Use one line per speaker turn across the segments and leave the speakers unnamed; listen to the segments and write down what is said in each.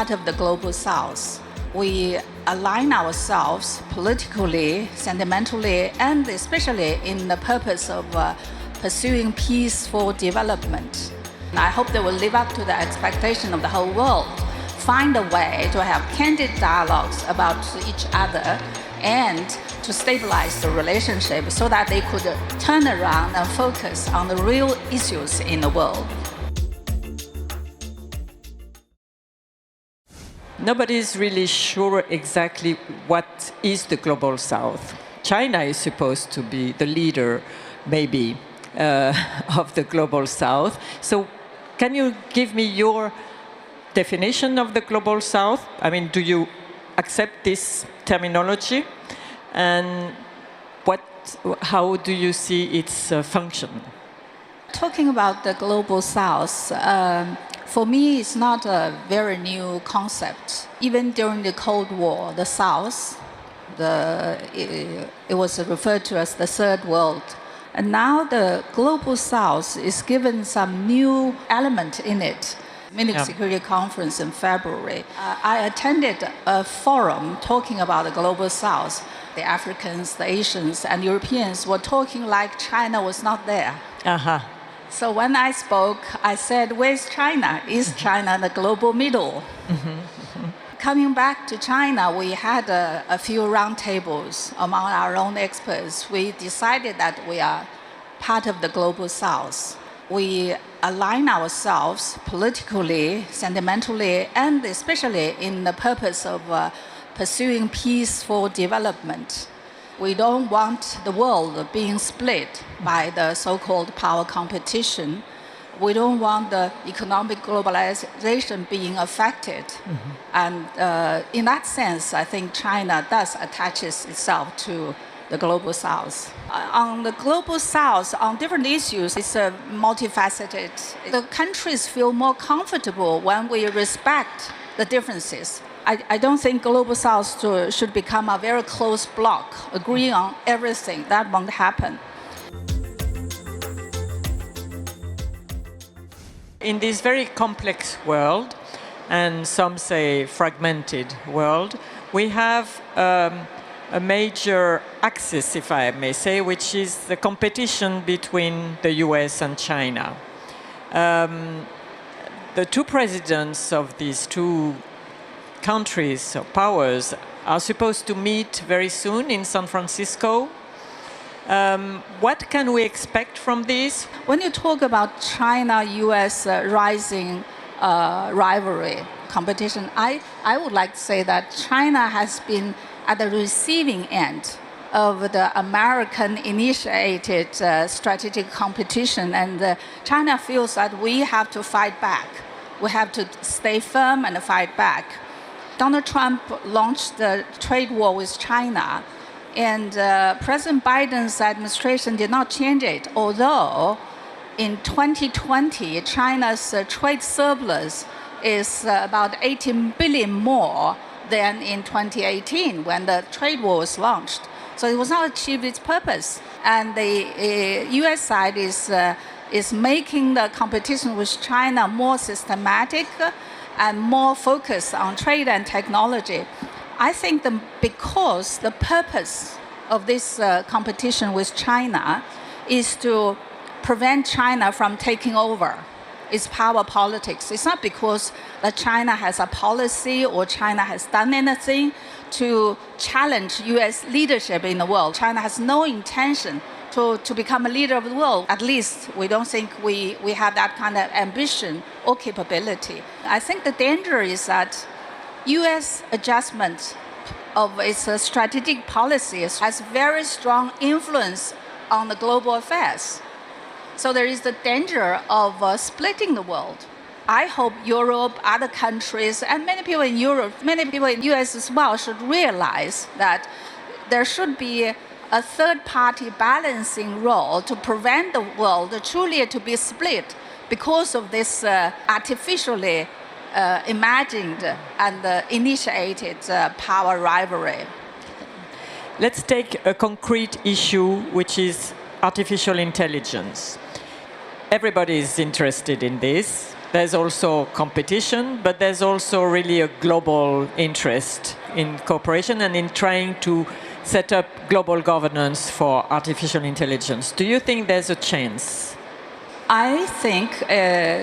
part of the global south. We align ourselves politically, sentimentally, and especially in the purpose of pursuing peaceful development. I hope they will live up to the expectation of the whole world, find a way to have candid dialogues about each other and to stabilize the relationship so that they could turn around and focus on the real issues in the world.
Nobody is really sure exactly what is the global south. China is supposed to be the leader, maybe, of the global south. So can you give me your definition of the global south? I mean, do you accept this terminology? And how do you see its function?
Talking about the global south, for me, it's not a very new concept. Even during the Cold War, the South, it was referred to as the Third World. And now the global South is given some new element in it. Munich Security Conference in February. I attended a forum talking about the global South. The Africans, the Asians, and Europeans were talking like China was not there.
Uh-huh.
So when I spoke, I said, where's China? Is China the global middle? Coming back to China, we had a few roundtables among our own experts. We decided that we are part of the global south. We align ourselves politically, sentimentally, and especially in the purpose of pursuing peaceful development. We don't want the world being split by the so-called power competition. We don't want the economic globalization being affected. And in that sense, I think China does attaches itself to the global south. On the global south, on different issues, it's multifaceted. The countries feel more comfortable when we respect the differences. I don't think global south should become a very close bloc, agreeing on everything. That won't happen.
In this very complex world, and some say fragmented world, we have a major axis, if I may say, which is the competition between the US and China. The two presidents of these two countries or powers are supposed to meet very soon in San Francisco. What can we expect from this?
When you talk about China-US rising rivalry, competition, I would like to say that China has been at the receiving end of the American-initiated strategic competition, and China feels that we have to fight back. We have to stay firm and fight back. Donald Trump launched the trade war with China, and President Biden's administration did not change it, although in 2020, China's trade surplus is about 18 billion more than in 2018 when the trade war was launched. So it was not achieved its purpose. And the US side is making the competition with China more systematic and more focused on trade and technology. I think because the purpose of this competition with China is to prevent China from taking over its power politics. It's not because that China has a policy or China has done anything to challenge US leadership in the world. China has no intention to become a leader of the world. At least we don't think we have that kind of ambition or capability. I think the danger is that US adjustment of its strategic policies has very strong influence on the global affairs. So there is the danger of splitting the world. I hope Europe, other countries, and many people in Europe, many people in the US as well should realize that there should be a third-party balancing role to prevent the world truly to be split because of this artificially imagined and initiated power rivalry.
Let's take a concrete issue, which is artificial intelligence. Everybody is interested in this. there's also competition, but there's also really a global interest in cooperation and in trying to set up global governance for artificial intelligence. Do you think there's a chance?
I think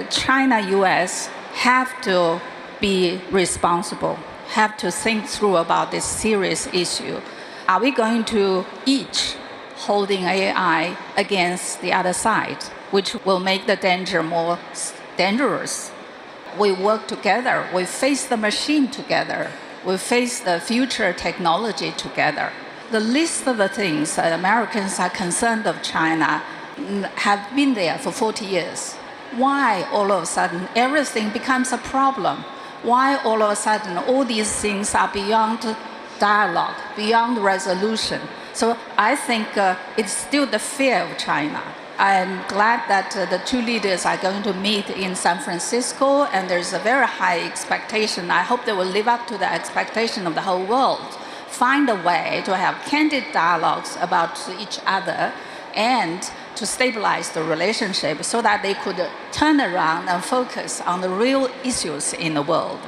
China-US have to be responsible, have to think through about this serious issue. Are we going to each holding AI against the other side, which will make the danger more dangerous? We work together, we face the machine together, we face the future technology together. The list of the things that Americans are concerned of China have been there for 40 years. Why all of a sudden everything becomes a problem? Why all of a sudden all these things are beyond dialogue, beyond resolution? So I think it's still the fear of China. I'm glad that the two leaders are going to meet in San Francisco, and there's a very high expectation. I hope they will live up to the expectation of the whole world, find a way to have candid dialogues about each other and to stabilize the relationship so that they could turn around and focus on the real issues in the world.